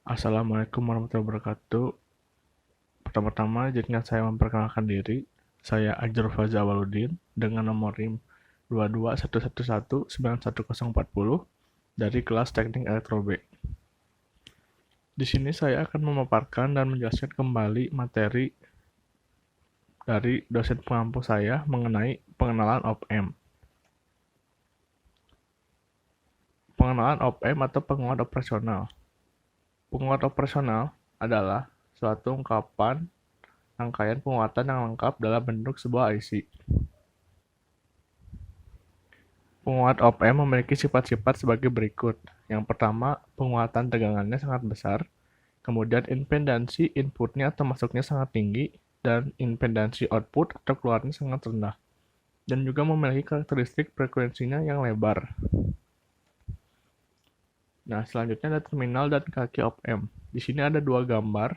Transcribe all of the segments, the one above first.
Assalamualaikum warahmatullahi wabarakatuh. Pertama-tama, izinkan saya memperkenalkan diri. Saya Ajrul Faza Awaludin dengan nomor NIM 22111911040 dari kelas Teknik Elektro B. Di sini saya akan memaparkan dan menjelaskan kembali materi dari dosen pengampu saya mengenai pengenalan op-amp. Pengenalan op-amp atau penguat operasional. Penguat operasional adalah suatu ungkapan rangkaian penguatan yang lengkap dalam bentuk sebuah IC. Penguat op-amp memiliki sifat-sifat sebagai berikut. Yang pertama, penguatan tegangannya sangat besar, kemudian impedansi inputnya atau masuknya sangat tinggi, dan impedansi output atau keluarnya sangat rendah, dan juga memiliki karakteristik frekuensinya yang lebar. Nah, selanjutnya ada terminal dan kaki op-amp. Di sini ada dua gambar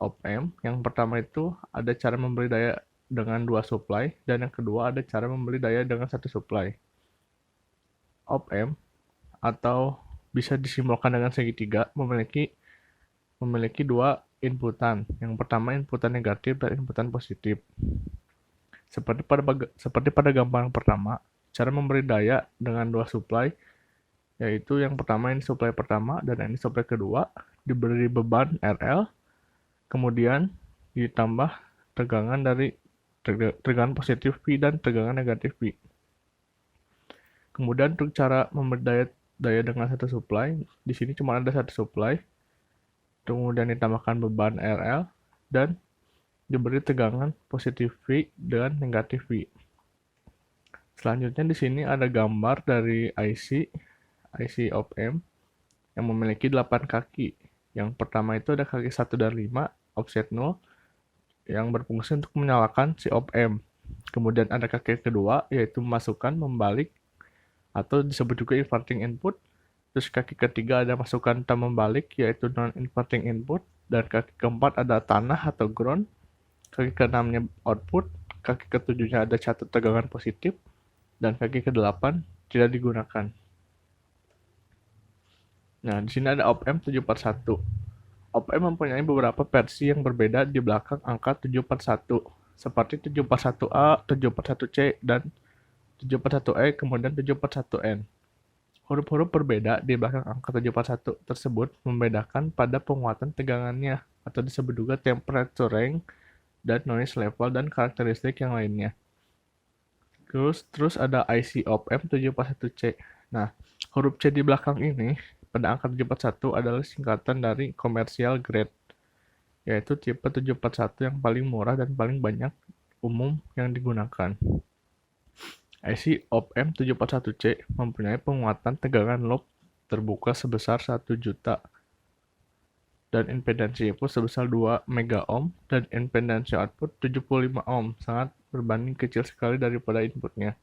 op-amp. Yang pertama itu ada cara memberi daya dengan dua supply, dan yang kedua ada cara memberi daya dengan satu supply. Op-amp atau bisa disimbolkan dengan segitiga memiliki dua inputan. Yang pertama inputan negatif dan inputan positif. Seperti pada gambar yang pertama, cara memberi daya dengan dua supply, yaitu yang pertama ini supply pertama dan ini supply kedua, diberi beban RL, kemudian ditambah tegangan positif V dan tegangan negatif V. Kemudian untuk cara memberi daya dengan satu supply, di sini cuma ada satu supply, kemudian ditambahkan beban RL dan diberi tegangan positif V dan negatif V. Selanjutnya di sini ada gambar dari IC op-amp yang memiliki 8 kaki. Yang pertama itu ada kaki 1 dan 5 offset 0 yang berfungsi untuk menyalakan si op-amp. Kemudian ada kaki kedua yaitu memasukkan, membalik, atau disebut juga inverting input. Terus kaki ketiga ada masukkan dan membalik yaitu non-inverting input. Dan kaki keempat ada tanah atau ground. Kaki keenamnya output. Kaki ketujuhnya ada catur tegangan positif. Dan kaki kedelapan tidak digunakan. Nah, di sini ada op-amp 741. Op-amp mempunyai beberapa versi yang berbeda di belakang angka 741. Seperti 741A, 741C, dan 741E, kemudian 741N. Huruf-huruf berbeda di belakang angka 741 tersebut membedakan pada penguatan tegangannya, atau disebut juga temperature range, dan noise level, dan karakteristik yang lainnya. Terus ada IC op-amp 741C. Nah, huruf C di belakang ini pada angka 741 adalah singkatan dari commercial grade, yaitu tipe 741 yang paling murah dan paling banyak umum yang digunakan. IC op-amp 741C mempunyai penguatan tegangan loop terbuka sebesar 1 juta dan impedansi input sebesar 2 mega ohm dan impedansi output 75 ohm, sangat berbanding kecil sekali daripada inputnya,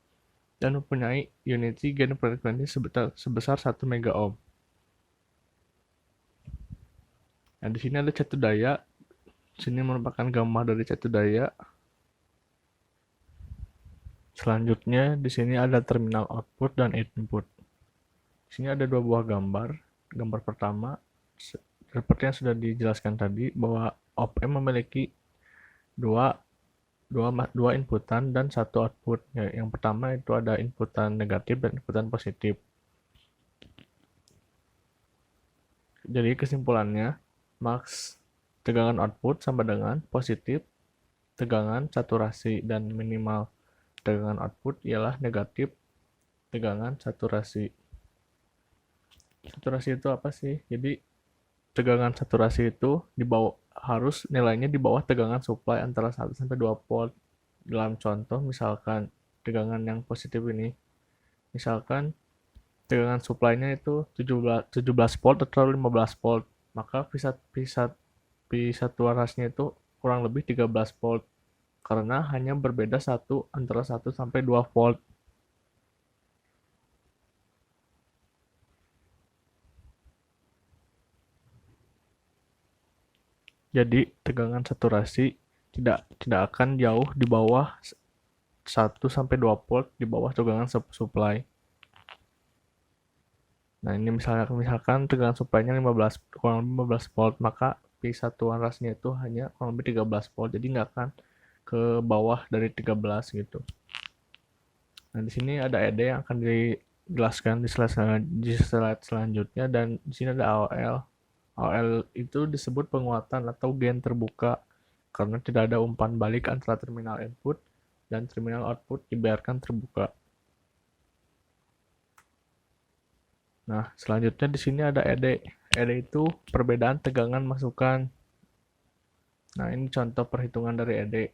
dan mempunyai unity gain frekuensi sebesar 1 mega ohm. Nah, di sini ada catu daya. Sini merupakan gambar dari catu daya. Selanjutnya di sini ada terminal output dan input. Di sini ada dua buah gambar. Gambar pertama seperti yang sudah dijelaskan tadi bahwa op-amp memiliki dua inputan dan satu output. Yang pertama itu ada inputan negatif dan inputan positif. Jadi kesimpulannya, max tegangan output sama dengan positif tegangan saturasi, dan minimal tegangan output ialah negatif tegangan saturasi. Saturasi itu apa sih? Jadi tegangan saturasi itu harus nilainya di bawah tegangan supply antara 1 sampai 2 volt. Dalam contoh misalkan tegangan yang positif ini, misalkan tegangan supply-nya itu 17 volt atau 15 volt, maka saturasinya itu kurang lebih 13 volt. Karena hanya berbeda antara 1 sampai 2 volt. Jadi tegangan saturasi tidak akan jauh di bawah 1 sampai 2 volt di bawah tegangan supply. Nah, ini misalkan tegangan supply-nya 15, kurang lebih 15 volt, maka P satuan rasnya itu hanya kurang lebih 13 volt, jadi nggak akan ke bawah dari 13 gitu. Nah, di sini ada ED yang akan dijelaskan di slide selanjutnya, dan di sini ada AOL. AOL itu disebut penguatan atau gain terbuka karena tidak ada umpan balik antara terminal input dan terminal output dibiarkan terbuka. Nah, selanjutnya di sini ada ED. ED itu perbedaan tegangan masukan. Nah, ini contoh perhitungan dari ED.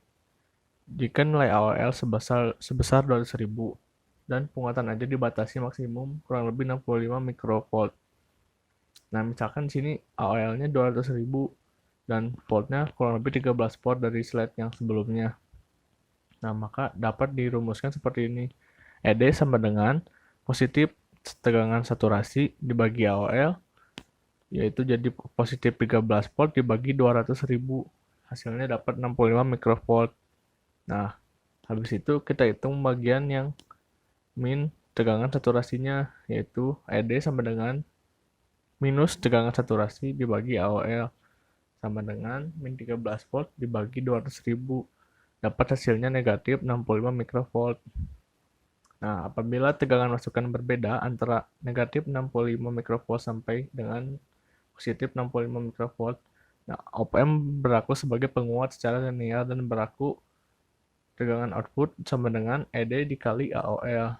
Jika nilai AOL sebesar 200.000 dan penguatan aja dibatasi maksimum kurang lebih 65 mikrovolt. Nah, misalkan di sini AOL-nya 200.000 dan voltnya kurang lebih 13 volt dari slide yang sebelumnya. Nah, maka dapat dirumuskan seperti ini. ED sama dengan positif tegangan saturasi dibagi AOL, yaitu jadi positif 13 volt dibagi 200.000. Hasilnya dapat 65 mikrovolt. Nah, habis itu kita hitung bagian yang min tegangan saturasinya, yaitu ED sama dengan minus tegangan saturasi dibagi AOL, sama dengan min 13 volt dibagi 200.000. Dapat hasilnya negatif 65 mikrovolt. Nah, apabila tegangan masukan berbeda antara negatif 65 mikrovolt sampai dengan positif 65 mikrovolt, nah, op-amp berlaku sebagai penguat secara linear dan berlaku tegangan output sama dengan ED dikali AOL.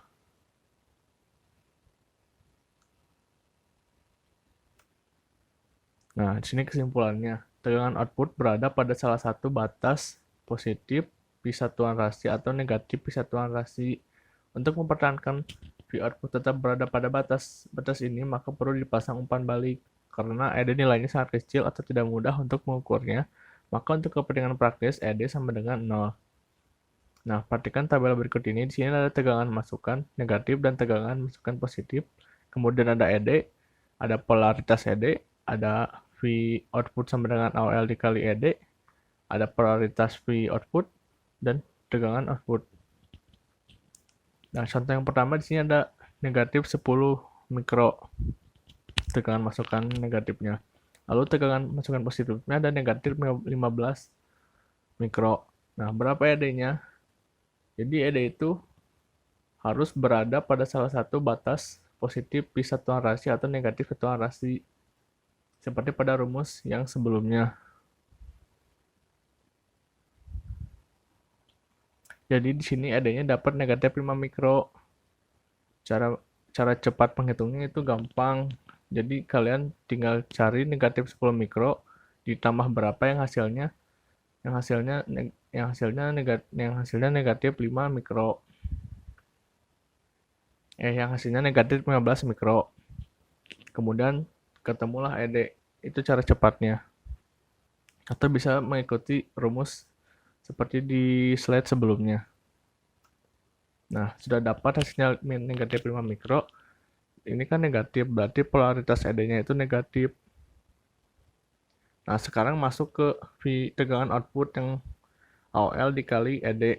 Nah, di sini kesimpulannya. Tegangan output berada pada salah satu batas positif Pi satuan rasi atau negatif Pi satuan rasi. Untuk mempertahankan V output tetap berada pada batas ini, maka perlu dipasang umpan balik. Karena ED nilainya sangat kecil atau tidak mudah untuk mengukurnya, maka untuk kepentingan praktis ED sama dengan 0. Nah, perhatikan tabel berikut ini. Di sini ada tegangan masukan negatif dan tegangan masukan positif. Kemudian ada ED, ada polaritas ED, ada V output sama dengan AOL dikali ED, ada polaritas V output, dan tegangan output. Nah, contoh yang pertama di sini ada negatif 10 mikro tegangan masukan negatifnya. Lalu tegangan masukan positifnya ada negatif 15 mikro. Nah, berapa ED-nya? Jadi ED itu harus berada pada salah satu batas positif Pi satuan rasi atau negatif satuan rasi, seperti pada rumus yang sebelumnya. Jadi di sini ED-nya dapat negatif 5 mikro. Cara cepat penghitungnya itu gampang. Jadi kalian tinggal cari negatif 10 mikro ditambah berapa yang hasilnya negatif 5 mikro. Yang hasilnya negatif 15 mikro. Kemudian ketemulah ED. Itu cara cepatnya. Atau bisa mengikuti rumus seperti di slide sebelumnya. Nah, sudah dapat hasilnya negatif 5 mikro. Ini kan negatif, berarti polaritas ED-nya itu negatif. Nah, sekarang masuk ke tegangan output yang AOL dikali ED.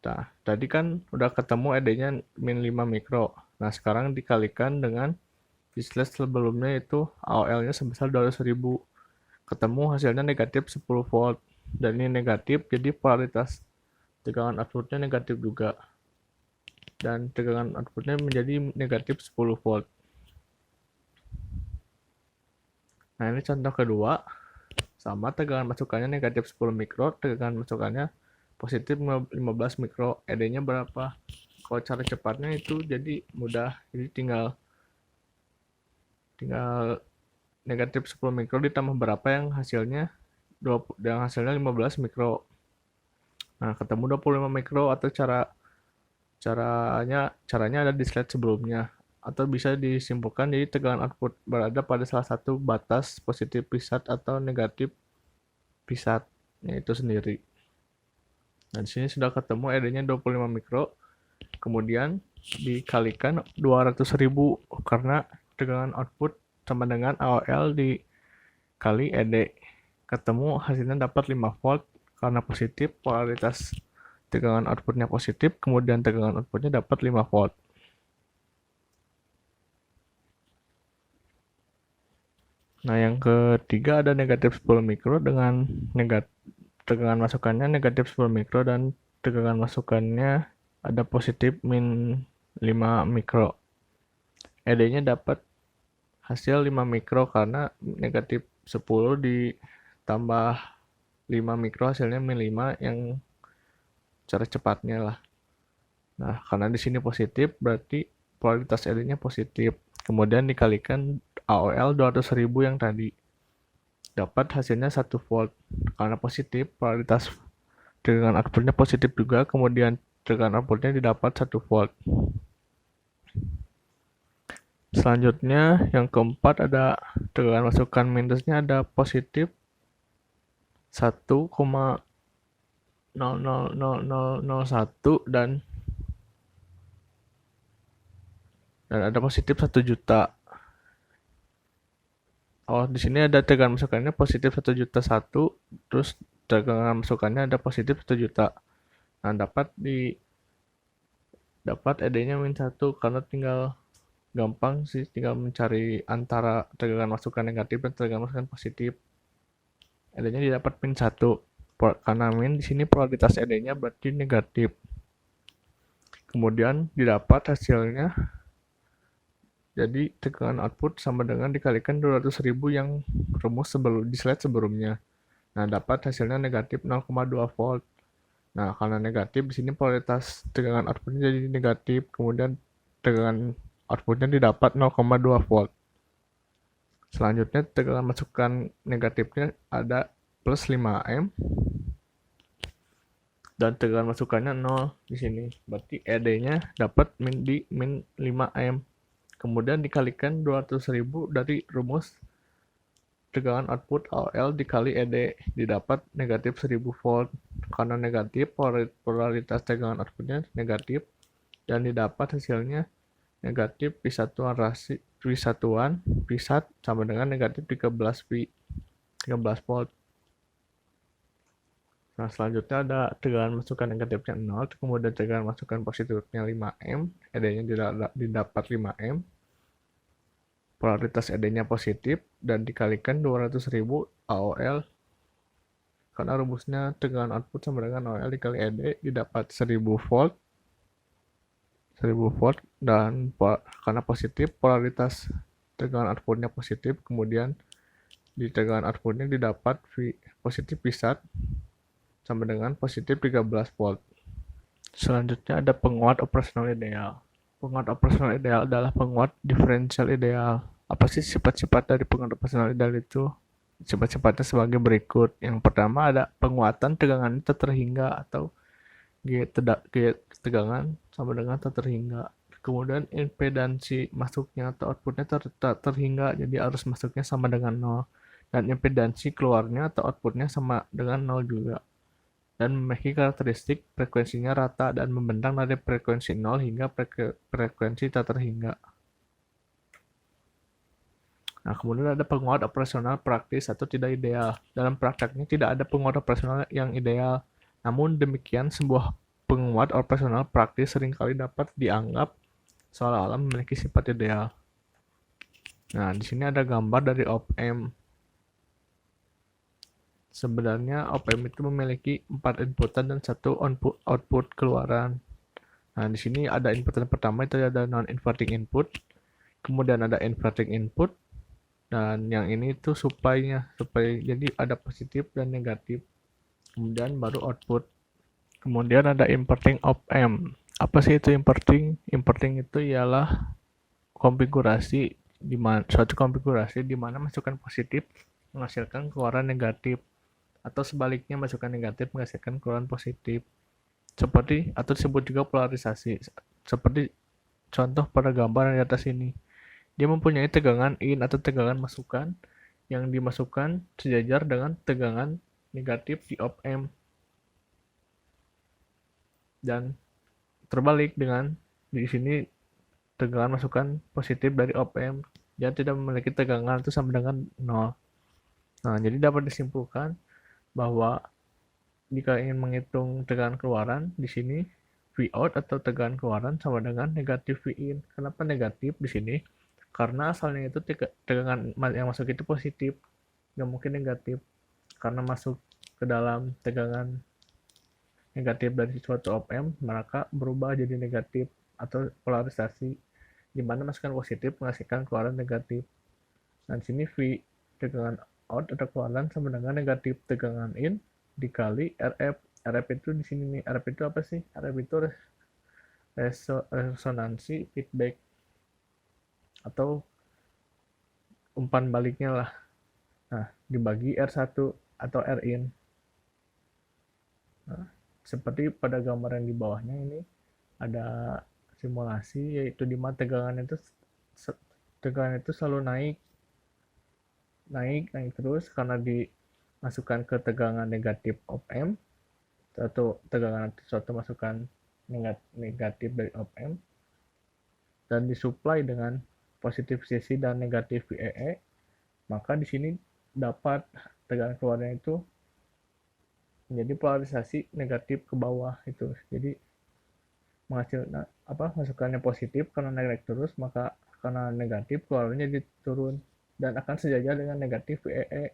Nah, tadi kan udah ketemu ED-nya min 5 mikro. Nah, sekarang dikalikan dengan di slide sebelumnya itu AOL-nya sebesar 200.000. Ketemu hasilnya negatif 10 volt. Dan ini negatif, jadi polaritas tegangan outputnya negatif juga. Dan tegangan outputnya menjadi negatif 10 volt. Nah, ini contoh kedua. Sama, tegangan masukannya negatif 10 mikro, tegangan masukannya positif 15 mikro. ED-nya berapa? Kalau cara cepatnya itu jadi mudah. Jadi tinggal negatif 10 mikro ditambah berapa yang hasilnya 15 mikro. Nah, ketemu 25 mikro, atau caranya ada di slide sebelumnya. Atau bisa disimpulkan jadi tegangan output berada pada salah satu batas positif P-SAT atau negatif P-SAT-nya itu sendiri. Nah, di sini sudah ketemu ED-nya 25 mikro. Kemudian dikalikan 200.000 karena tegangan output sama dengan AOL dikali ED. Ketemu hasilnya dapat 5 volt karena positif, polaritas tegangan outputnya positif, kemudian tegangan outputnya dapat 5 volt. Nah, yang ketiga ada negatif 10 mikro dengan tegangan masukannya negatif 10 mikro dan tegangan masukannya ada positif min 5 mikro. ED-nya dapat hasil 5 mikro karena negatif 10 ditambah 5 mikro hasilnya min 5 yang cara cepatnya lah. Nah, karena di sini positif berarti polaritas ED-nya positif. Kemudian dikalikan AOL 200.000 yang tadi. Dapat hasilnya 1 volt. Karena positif, polaritas tegangan outputnya positif juga, kemudian tegangan outputnya didapat 1 volt. Selanjutnya, yang keempat ada tegangan masukan minusnya ada positif 1,00001 dan ada positif 1 juta. Oh, di sini ada tegangan masukannya positif 1 juta 1, terus tegangan masukannya ada positif 1 juta. Nah, dapat ED-nya min 1 karena tinggal gampang sih, tinggal mencari antara tegangan masukan negatif dan tegangan masukan positif. ED-nya didapat min 1. Karena min di sini polaritas ED-nya berarti negatif. Kemudian didapat hasilnya jadi tegangan output sama dengan dikalikan 200.000 yang rumus di slide sebelumnya. Nah, dapat hasilnya negatif 0,2 volt. Nah, karena negatif di sini polaritas tegangan outputnya jadi negatif, kemudian tegangan outputnya didapat 0,2 volt. Selanjutnya tegangan masukan negatifnya ada plus 5 ohm dan tegangan masukannya 0 di sini. Berarti ED-nya dapat min 5 ohm. Kemudian dikalikan 200.000 dari rumus tegangan output AOL dikali ED didapat negatif 1000 volt. Karena negatif, polaritas tegangan outputnya negatif dan didapat hasilnya negatif P1 sama dengan negatif 13 volt. Nah, selanjutnya ada tegangan masukan negatifnya 0, kemudian tegangan masukan positifnya 5 ohm, ED-nya didapat 5 ohm. Polaritas ED-nya positif dan dikalikan 200.000 AOL karena rumusnya tegangan output sama dengan AOL dikali ED didapat 1000 volt dan karena positif polaritas tegangan outputnya positif, kemudian di tegangan outputnya didapat positif P1 sama dengan positif 13 volt. Selanjutnya ada penguat operasional ideal. Penguat operasional ideal adalah penguat diferensial ideal. Apa sih sifat-sifat dari penguat operasional ideal itu? Sifat-sifatnya sebagai berikut. Yang pertama ada penguatan tegangan tak terhingga atau G tegangan sama dengan tak terhingga. Kemudian impedansi masuknya atau outputnya tak terhingga, jadi arus masuknya sama dengan 0. Dan impedansi keluarnya atau outputnya sama dengan 0 juga. Dan memiliki karakteristik frekuensinya rata dan membentang dari frekuensi 0 hingga frekuensi tak terhingga. Nah, kemudian ada penguat operasional praktis atau tidak ideal. Dalam prakteknya tidak ada penguat operasional yang ideal. Namun demikian, sebuah penguat operasional praktis seringkali dapat dianggap seolah-olah memiliki sifat ideal. Nah, di sini ada gambar dari op-amp. Sebenarnya op-amp itu memiliki 4 inputan dan 1 output keluaran. Nah, di sini ada inputan pertama itu ada non-inverting input, kemudian ada inverting input, dan yang ini itu supply jadi ada positif dan negatif. Kemudian baru output. Kemudian ada inverting op-amp. Apa sih itu inverting? Inverting itu ialah suatu konfigurasi di mana masukan positif menghasilkan keluaran negatif atau sebaliknya masukan negatif menghasilkan keluaran positif. Seperti atau disebut juga polarisasi. Seperti contoh pada gambar yang di atas ini. Dia mempunyai tegangan in atau tegangan masukan yang dimasukkan sejajar dengan tegangan negatif di op-amp. Dan terbalik dengan di sini tegangan masukan positif dari op-amp. Dia tidak memiliki tegangan itu sama dengan 0. Nah, jadi dapat disimpulkan bahwa jika ingin menghitung tegangan keluaran, di sini V out atau tegangan keluaran sama dengan negatif V in. Kenapa negatif di sini? karena asalnya itu tegangan yang masuk itu positif, nggak mungkin negatif, karena masuk ke dalam tegangan negatif dari suatu op-amp, maka berubah jadi negatif atau polarisasi, di mana masukan positif menghasilkan keluaran negatif. Dan sini V, tegangan out atau keluaran sama dengan negatif tegangan in dikali RF. RF itu di sini nih, RF itu apa sih? RF itu resonansi feedback atau umpan baliknya lah. Nah, dibagi R1 atau Rin. Nah, seperti pada gambar yang di bawahnya ini ada simulasi, yaitu di mana tegangan itu selalu naik terus karena dimasukkan ke tegangan negatif op-amp atau tegangan suatu masukan negatif dari op-amp dan disuplai dengan positif CC dan negatif VEE, maka di sini dapat tegangan keluarnya itu menjadi polarisasi negatif ke bawah itu. Jadi menghasilkan masukannya positif karena naik terus, maka karena negatif keluarnya jadi turun dan akan sejajar dengan negatif VEE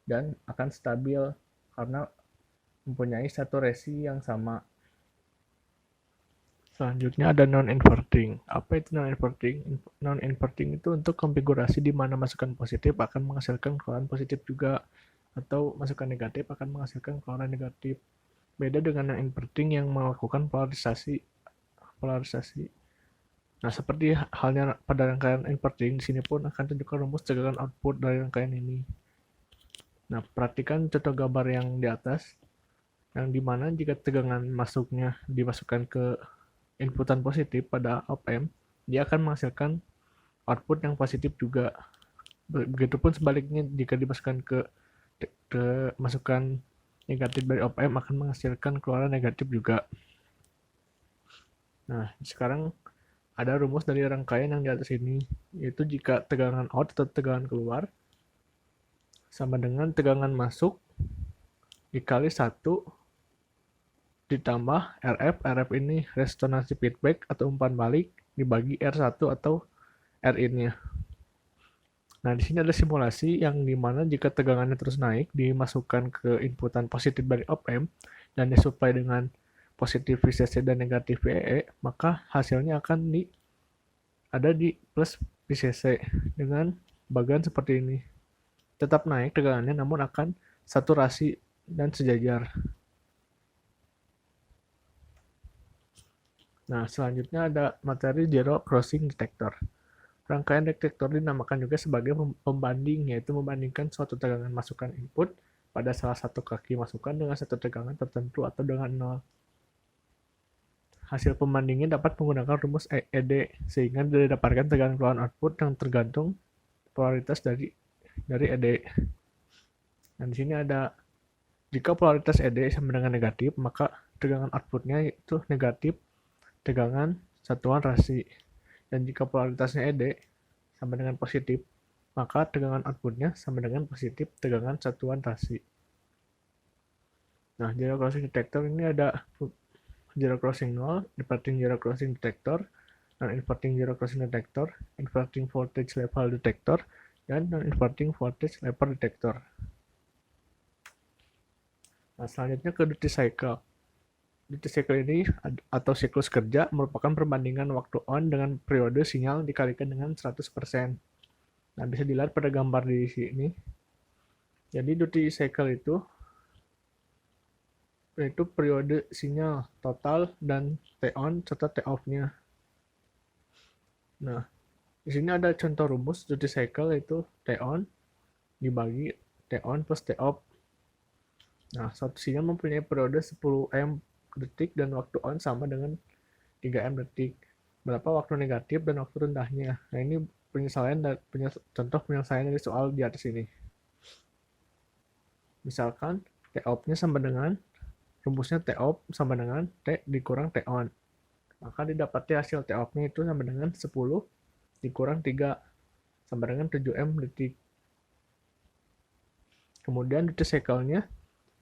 dan akan stabil karena mempunyai satu resi yang sama. Selanjutnya ada non-inverting. Apa itu non-inverting? Non-inverting itu untuk konfigurasi di mana masukan positif akan menghasilkan keluaran positif juga, atau masukan negatif akan menghasilkan keluaran negatif. Beda dengan non-inverting yang melakukan polarisasi. Nah, seperti halnya pada rangkaian inverting, di sini pun akan tunjukkan rumus tegangan output dari rangkaian ini. Nah, perhatikan contoh gambar yang di atas, yang dimana jika tegangan masuknya dimasukkan ke inputan positif pada op-amp, dia akan menghasilkan output yang positif juga. Begitupun sebaliknya, jika dimasukkan ke masukan negatif dari op-amp akan menghasilkan keluaran negatif juga. Nah, sekarang ada rumus dari rangkaian yang di atas ini, yaitu jika tegangan out atau tegangan keluar sama dengan tegangan masuk dikali 1 ditambah RF. RF ini resonansi feedback atau umpan balik dibagi R1 atau Rin-nya. Nah, di sini ada simulasi yang dimana jika tegangannya terus naik dimasukkan ke inputan positif dari op-amp dan disuplai dengan positif VCC dan negatif VEE, maka hasilnya akan ada di plus VCC dengan bagian seperti ini. Tetap naik tegangannya namun akan saturasi dan sejajar. Nah, selanjutnya ada materi zero crossing detector. Rangkaian detektor dinamakan juga sebagai pembanding, yaitu membandingkan suatu tegangan masukan input pada salah satu kaki masukan dengan satu tegangan tertentu atau dengan nol. Hasil pembandingnya dapat menggunakan rumus ED, sehingga didapatkan tegangan keluaran output yang tergantung polaritas dari ED. Dan di sini ada, jika polaritas ED sama dengan negatif, maka tegangan outputnya itu negatif tegangan satuan rasi. Dan jika polaritasnya ED sama dengan positif, maka tegangan outputnya sama dengan positif tegangan satuan rasi. Nah, zero crossing detector ini ada zero crossing 0, inverting zero crossing detector, non-inverting zero crossing detector, inverting voltage level detector, dan non-inverting voltage level detector. Nah, selanjutnya ke duty cycle. Duty cycle ini atau siklus kerja merupakan perbandingan waktu on dengan periode sinyal dikalikan dengan 100%. Nah, bisa dilihat pada gambar di sini. Jadi duty cycle itu periode sinyal total dan T-on serta T-off-nya. Nah, di sini ada contoh rumus duty cycle, itu T-on dibagi T-on plus T-off. Nah, suatu sinyal mempunyai periode 10 M detik dan waktu on sama dengan 3 M detik. Berapa waktu negatif dan waktu rendahnya? Nah, ini contoh penyelesaian dari soal di atas ini. Misalkan T-off-nya sama dengan rumusnya T-off sama dengan T dikurang T-on. Maka didapati hasil T-off-nya itu sama dengan 10 dikurang 3 sama dengan 7M detik. Kemudian duty cycle-nya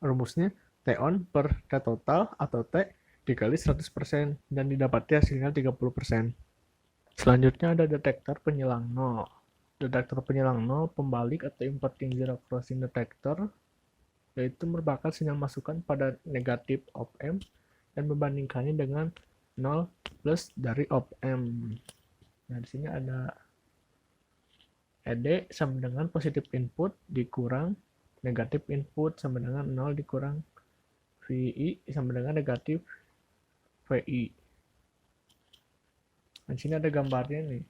rumusnya T-on per T total atau T dikali 100% dan didapati hasilnya 30%. Selanjutnya ada detektor penyelang nol. Detektor penyelang nol pembalik atau inverting zero crossing detector, yaitu merupakan sinyal masukan pada negatif op-amp dan membandingkannya dengan 0 plus dari op-amp. Nah, di sini ada ED sama dengan positif input dikurang negatif input sama dengan 0 dikurang VI sama dengan negatif VI. Nah, di sini ada gambarnya nih.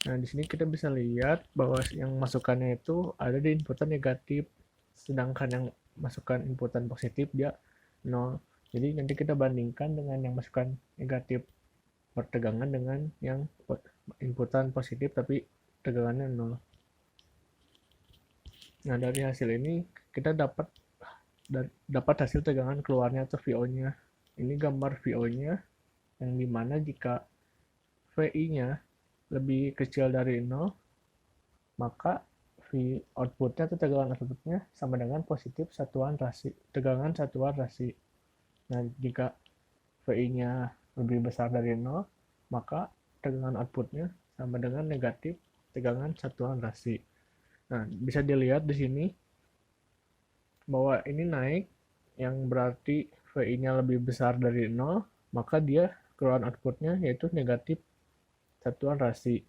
Nah, di sini kita bisa lihat bahwa yang masukannya itu ada di inputan negatif, sedangkan yang masukan inputan positif dia 0. Jadi nanti kita bandingkan dengan yang masukan negatif pertegangan dengan yang inputan positif tapi tegangannya 0. Nah, dari hasil ini kita dapat hasil tegangan keluarnya atau VO-nya. Ini gambar VO-nya yang dimana jika VI-nya lebih kecil dari 0, maka V outputnya atau tegangan outputnya sama dengan positif satuan rasi, tegangan satuan rasi. Nah, jika VI-nya lebih besar dari 0, maka tegangan outputnya sama dengan negatif tegangan satuan rasi. Nah, bisa dilihat di sini bahwa ini naik, yang berarti VI-nya lebih besar dari 0, maka dia keluaran outputnya yaitu negatif satuan rasi.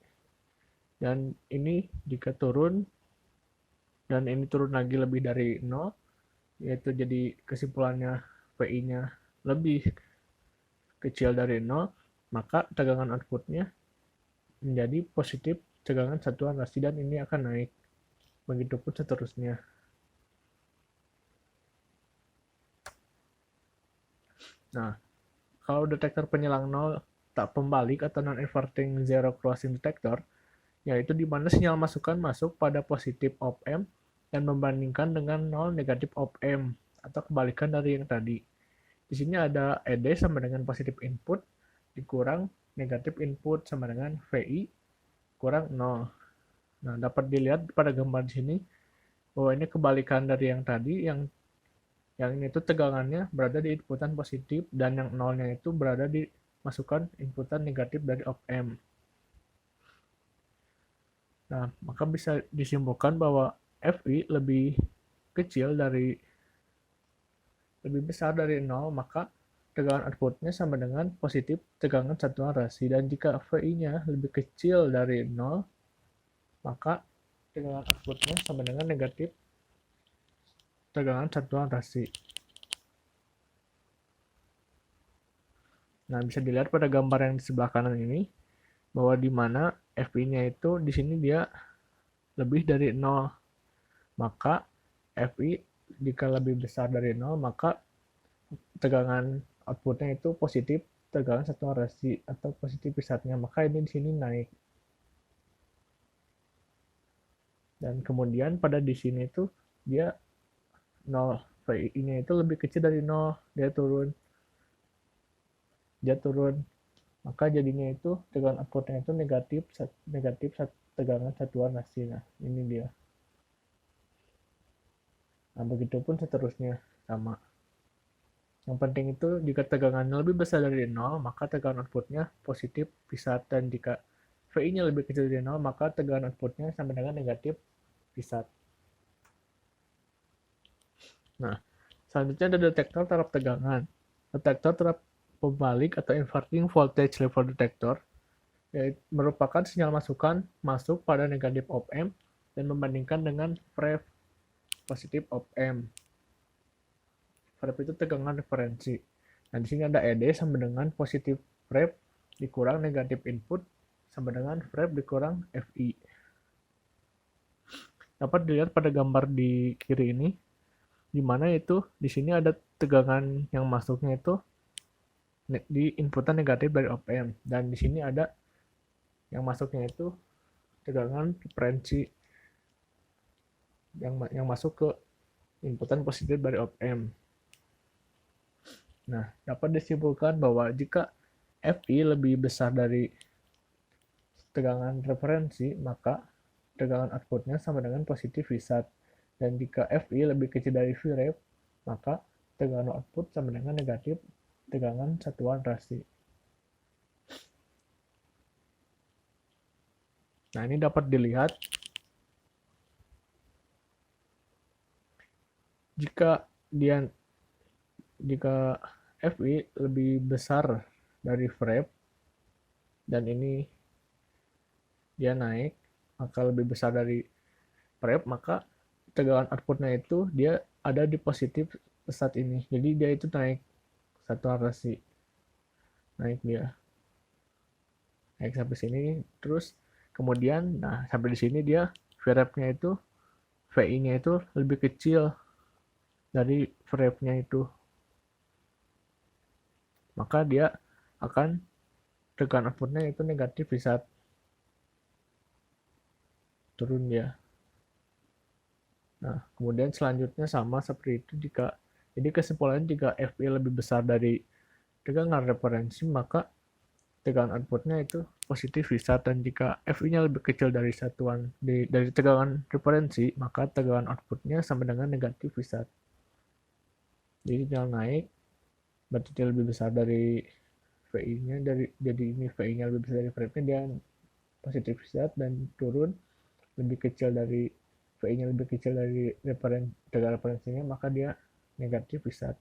Dan ini jika turun, dan ini turun lagi lebih dari 0, yaitu jadi kesimpulannya VI-nya lebih kecil dari 0, maka tegangan outputnya menjadi positif tegangan satuan rasi dan ini akan naik. Begitupun seterusnya. Nah, kalau detektor penyelang nol tak pembalik atau non-inverting zero crossing detector, yaitu di mana sinyal masukan masuk pada positif op-amp dan membandingkan dengan 0 negatif op-amp atau kebalikan dari yang tadi. Di sini ada ED sama dengan positif input dikurang negatif input sama dengan VI kurang 0. Nah, dapat dilihat pada gambar di sini bahwa ini kebalikan dari yang tadi, yang ini tuh tegangannya berada di inputan positif dan yang nolnya itu berada di masukan inputan negatif dari op-amp. Nah, maka bisa disimpulkan bahwa FI lebih besar dari 0, maka tegangan outputnya sama dengan positif tegangan satuan rasi. Dan jika VI-nya lebih kecil dari 0, maka tegangan outputnya sama dengan negatif tegangan satuan rasi. Nah, bisa dilihat pada gambar yang di sebelah kanan ini, bahwa di mana FI-nya itu di sini dia lebih dari 0. Maka FI jika lebih besar dari 0, maka tegangan outputnya itu positif tegangan satuan rasi atau positif pisatnya, maka ini di sini naik. Dan kemudian pada di sini itu dia 0, VI-nya itu lebih kecil dari 0, dia turun, maka jadinya itu tegangan outputnya itu negatif tegangan satuan rasi. Nah, ini dia. Nah, begitupun seterusnya sama. Yang penting itu jika tegangannya lebih besar dari 0, maka tegangan outputnya positif pisat, dan jika VI-nya lebih kecil dari 0, maka tegangan outputnya sama dengan negatif pisat. Nah, selanjutnya ada detektor taraf tegangan. Detektor taraf pembalik atau inverting voltage level detector, yaitu merupakan sinyal masukan masuk pada negatif op-amp dan membandingkan dengan VREF positif op-amp. VREF itu tegangan referensi. Nah, di sini ada ED sama dengan positif VREF dikurang negatif input sama dengan VREF dikurang FI. Dapat dilihat pada gambar di kiri ini, di mana itu di sini ada tegangan yang masuknya itu di inputan negatif dari op-amp, dan di sini ada yang masuknya itu tegangan referensi yang masuk ke inputan positif dari op-amp. Nah, dapat disimpulkan bahwa jika FI lebih besar dari tegangan referensi, maka tegangan outputnya sama dengan positif Vsat. Dan jika FI lebih kecil dari Vref, maka tegangan output sama dengan negatif tegangan satuan rasi. Nah, ini dapat dilihat jika FI lebih besar dari Frame dan ini dia naik, maka lebih besar dari Frame, maka tegangan outputnya itu dia ada di positif saat ini. Jadi dia itu naik satu rasi, naik dia naik sampai sini, terus kemudian nah sampai di sini dia VREP-nya itu VI-nya itu lebih kecil dari VREP-nya itu, maka dia akan tegangan outputnya itu negatif di saat turun dia. Nah, kemudian selanjutnya sama seperti itu jadi kesimpulannya jika FI lebih besar dari tegangan referensi, maka tegangan outputnya itu positif Vsat, dan jika FI-nya lebih kecil dari dari tegangan referensi, maka tegangan outputnya sama dengan negatif Vsat. Jadi tinggal naik, berarti dia lebih besar dari VI-nya, jadi ini VI-nya lebih besar dari Frame-nya, dia positif Vsat, dan turun lebih kecil dari VI-nya lebih kecil dari tegangan referensinya, maka dia negatif Vsat.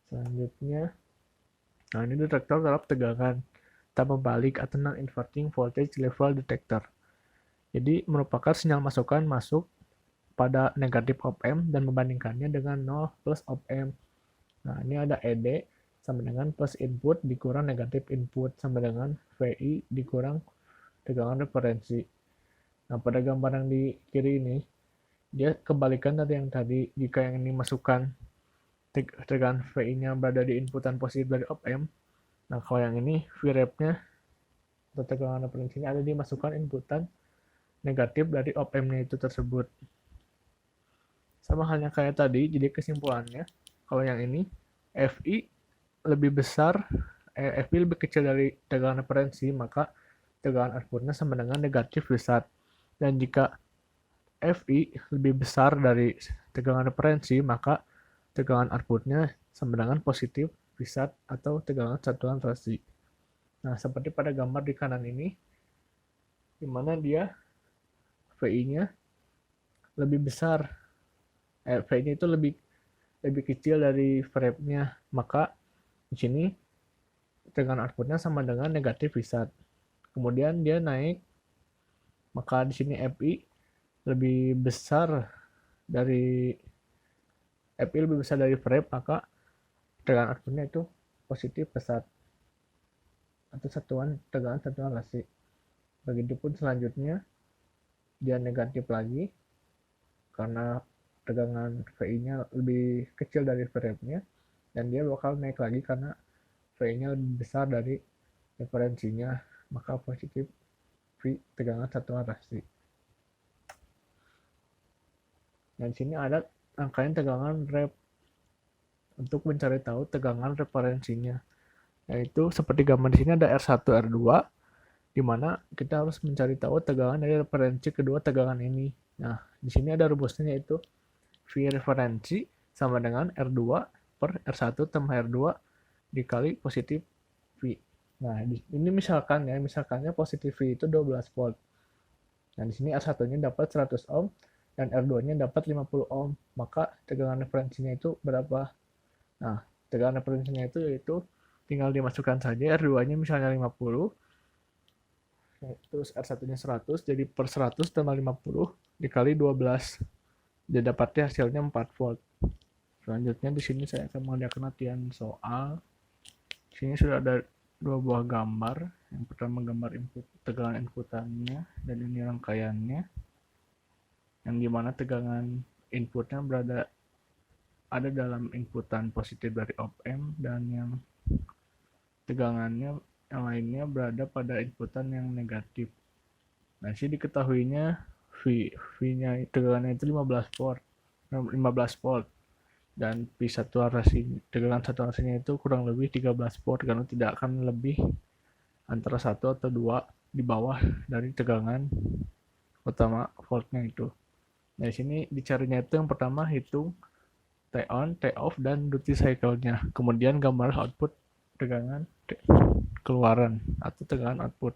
Selanjutnya, nah ini detektor terhadap tegangan tambah balik atau non-inverting voltage level detector. Jadi merupakan sinyal masukan masuk pada negatif op-amp dan membandingkannya dengan 0 plus op-amp. Nah, ini ada ED sama dengan plus input dikurang negatif input sama dengan VI dikurang tegangan referensi. Nah, pada gambar yang di kiri ini, dia kebalikan dari yang tadi. Jika yang ini masukkan tegangan VI-nya berada di inputan positif dari op-amp, nah kalau yang ini VREP-nya atau tegangan referensinya ada di masukan inputan negatif dari op-amp-nya itu tersebut. Sama halnya kayak tadi, jadi kesimpulannya, kalau yang ini, FI lebih besar, FI lebih kecil dari tegangan referensi, maka tegangan outputnya sama dengan negatif Vsat. Dan jika FI lebih besar dari tegangan referensi, maka tegangan outputnya sama dengan positif Vsat atau tegangan satuan rasi. Nah, seperti pada gambar di kanan ini, di mana dia VI-nya lebih besar, VI-nya itu lebih kecil dari Frame-nya, maka di sini tegangan outputnya sama dengan negatif Vsat. Kemudian dia naik, maka di sini FI lebih besar dari Frame, maka tegangan outputnya itu positif Vsat atau tegangan satuan rasi. Begitupun selanjutnya dia negatif lagi karena tegangan VI-nya lebih kecil dari Frame-nya, dan dia bakal naik lagi karena VI-nya lebih besar dari referensinya, maka positif V tegangan satuan rasi. Dan di sini ada rangkaian tegangan rep untuk mencari tahu tegangan referensinya. Yaitu seperti gambar di sini ada R1, R2, di mana kita harus mencari tahu tegangan dari referensi kedua tegangan ini. Nah, di sini ada rumusnya, yaitu V referensi sama dengan R2 per R1 tambah R2 dikali positif V. Nah, ini misalkannya positif V itu 12 volt. Nah, di sini R1-nya dapat 100 ohm dan R2-nya dapat 50 ohm. Maka tegangan referensinya itu berapa? Nah, tegangan referensinya itu yaitu tinggal dimasukkan saja, R2-nya misalnya 50, terus R1-nya 100, jadi per 100 tambah 50 dikali 12. Jadi dapatnya hasilnya 4 volt. Selanjutnya di sini saya akan mengerjakan latihan soal. Di sini sudah ada dua buah gambar. Yang pertama gambar tegangan inputannya, dan ini rangkaiannya. Yang dimana tegangan inputnya ada dalam inputan positif dari op-amp, dan yang tegangannya yang lainnya berada pada inputan yang negatif. Nah, sini diketahuinya V-nya tegangannya itu 15 volt, dan tegangan saturasinya itu kurang lebih 13 volt, karena tidak akan lebih antara 1 atau 2 di bawah dari tegangan utama voltnya itu. Nah, di sini dicarinya itu yang pertama hitung T on, T off, dan duty cycle-nya. Kemudian gambar output tegangan keluaran atau tegangan output.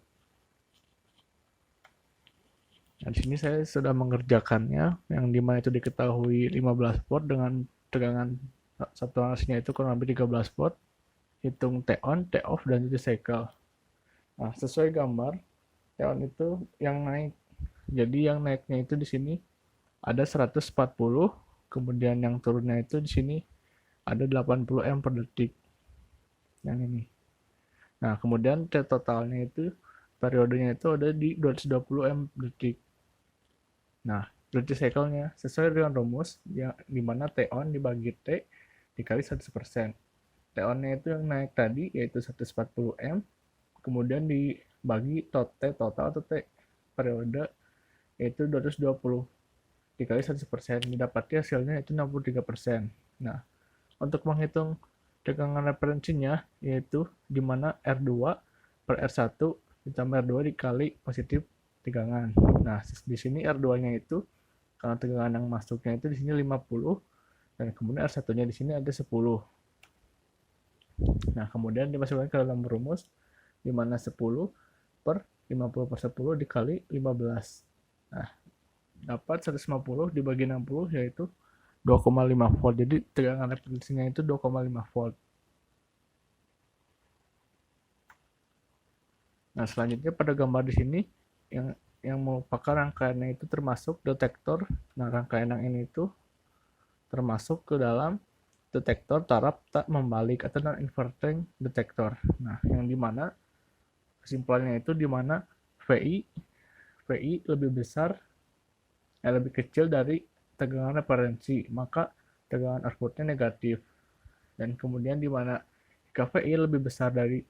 Nah, di sini saya sudah mengerjakannya, yang dimana itu diketahui 15 volt dengan tegangan saturasinya itu kurang lebih 13 volt. Hitung T on, T off, dan duty cycle. Nah, sesuai gambar, T on itu yang naik. Jadi yang naiknya itu di sini ada 140, kemudian yang turunnya itu di sini ada 80 M per detik. Yang ini. Nah, kemudian T totalnya itu periodenya itu ada di 220 M per detik. Nah, duty cycle-nya sesuai dengan rumus yang dimana T on dibagi T dikali 100%. T on-nya itu yang naik tadi yaitu 140 M, kemudian dibagi T total atau T periode yaitu 220 dikali 100%, didapati hasilnya itu 63%. Nah, untuk menghitung tegangan referensinya yaitu dimana R2 per R1 ditambah R2 dikali positif tegangan. Nah, di sini R2-nya itu karena tegangan yang masuknya itu di sini 50 dan kemudian R1-nya di sini ada 10. Nah, kemudian dimasukkan ke dalam rumus di mana 10 per 50 per 10 dikali 15. Nah, dapat 150 dibagi 60 yaitu 2,5 volt. Jadi tegangan referensinya itu 2,5 volt. Nah, selanjutnya pada gambar di sini yang merupakan rangkaiannya itu termasuk detektor. Nah, rangkaian yang ini itu termasuk ke dalam detektor taraf tak membalik atau non-inverting detektor. Nah, yang dimana kesimpulannya itu dimana VI lebih besar, lebih kecil dari tegangan referensi, maka tegangan outputnya negatif. Dan kemudian dimana jika VI lebih besar dari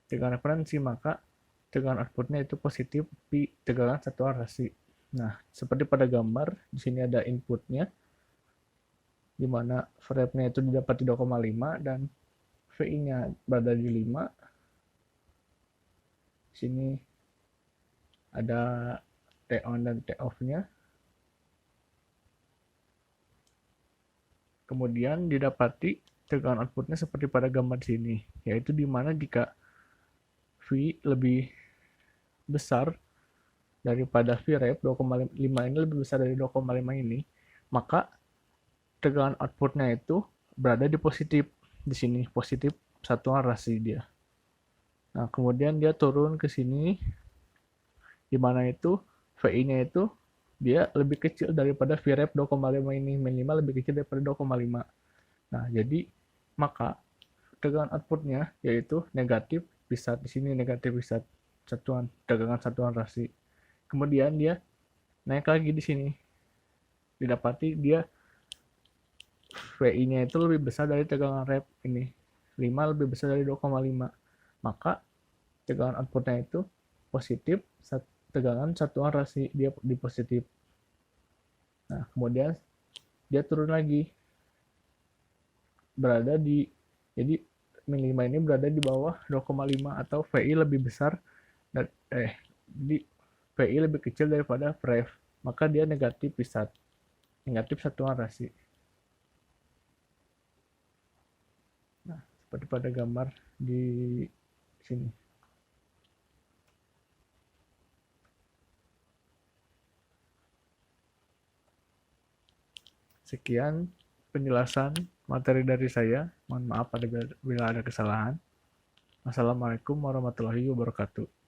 tegangan referensi, maka tegangan outputnya itu positif di tegangan satuan rasi. Nah, seperti pada gambar, di sini ada inputnya, di mana VREF-nya itu didapati 2,5 dan VI-nya berada di 5. Di sini ada T on dan T off-nya. Kemudian didapati tegangan outputnya seperti pada gambar di sini, yaitu di mana jika V lebih besar daripada VREF 2,5 ini lebih besar dari 2,5 ini, maka tegangan outputnya itu berada di positif. Di sini positif satuan rasi dia. Nah, kemudian dia turun ke sini di mana itu VI-nya itu dia lebih kecil daripada VREF 2,5 ini, minimal lebih kecil daripada 2,5. Nah, jadi maka tegangan outputnya yaitu negatif bisa di sini, negatif bisa satuan tegangan satuan rasi. Kemudian dia naik lagi di sini. Didapati dia VI-nya itu lebih besar dari tegangan rep ini. 5 lebih besar dari 2,5. Maka tegangan outputnya itu positif, tegangan satuan rasi dia di positif. Nah, kemudian dia turun lagi. Berada di, jadi minimal ini berada di bawah 2,5 atau VI lebih besar di VI lebih kecil daripada VREF, maka dia negatif bisa negatif satuan rasi. Nah, seperti pada gambar di sini. Sekian penjelasan materi dari saya. Mohon maaf apabila ada kesalahan. Wassalamualaikum warahmatullahi wabarakatuh.